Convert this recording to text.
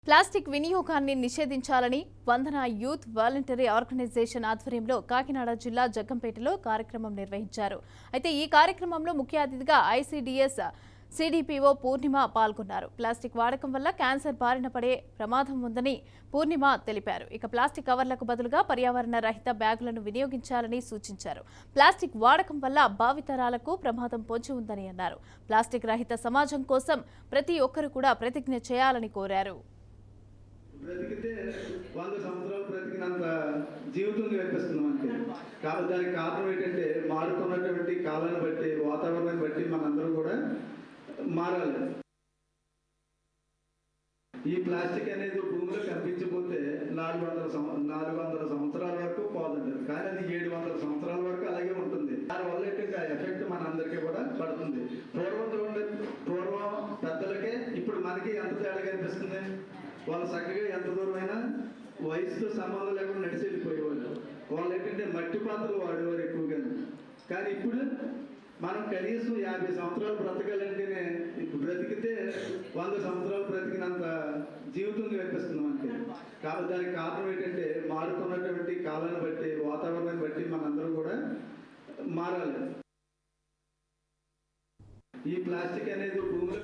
Plastic వినియోగాన్ని నిషేధించాలని వందన youth voluntary organisation ఆధ్వర్యంలో కాకినాడ జిల్లా జగ్గంపేటలో కార్యక్రమం నిర్వహించారు. అయితే ఈ కార్యక్రమంలో ముఖ్య అతిథిగా ఐసీడీఎస్ సిడిపిఓ పూర్ణిమ పాల్గొన్నారు. ప్లాస్టిక్ వాడకం వల్ల క్యాన్సర్ బారిన పడే ప్రమాదం ఉందని పూర్ణిమ తెలిపారు. ఇక ప్లాస్టిక్ కవర్లకు బదులుగా పర్యావరణ రహిత బ్యాగులను వినియోగించాలని సూచించారు. ప్లాస్టిక్ వాడకం వల్ల భావితరాలకు ప్రమాదం పొంచి ఉందని అన్నారు. ప్లాస్టిక్ రహిత సమాజం కోసం ప్రతి ఒక్కరూ కూడా ప్రతిజ్ఞ చేయాలని కోరారు. బ్రతికితే 100 సంవత్సరాలు బ్రతికినంత జీవితం నేర్పిస్తున్నాం అంతే. కాబట్టి దానికి కారణం ఏంటంటే మారుతున్నటువంటి కాలాన్ని బట్టి, వాతావరణాన్ని బట్టి మనందరూ కూడా మారాలి. ఈ ప్లాస్టిక్ అనేది భూమిలో కనిపించకపోతే 400 సంవత్సరాల వరకు పోదంటారు, కానీ అది 700 సంవత్సరాల వరకు అలాగే ఉంటుంది. దానివల్ల ఏంటంటే ఆ ఎఫెక్ట్ మన అందరికీ కూడా పడుతుంది. పూర్వం పెద్దలకే ఇప్పుడు మనకి ఎంత తేడా కనిపిస్తుంది. వాళ్ళు చక్కగా ఎంత దూరమైనా వయసుతో సంబంధం లేకుండా నడిచి వెళ్ళిపోయేవాళ్ళు. వాళ్ళు ఏంటంటే మట్టి పాత్రలు వాడేవారు ఎక్కువగా. కానీ ఇప్పుడు మనం కనీసం 50 సంవత్సరాలు బ్రతకాలంటేనే బ్రతికితే 100 సంవత్సరాలు బ్రతికినంత జీవితం నేర్పిస్తున్నాం అంతే. కాబట్టి దానికి కారణం ఏంటంటే మారుతున్నటువంటి కాలాన్ని బట్టి, వాతావరణాన్ని బట్టి మనందరూ కూడా మారాలి. ఈ ప్లాస్టిక్ అనేది భూమిలో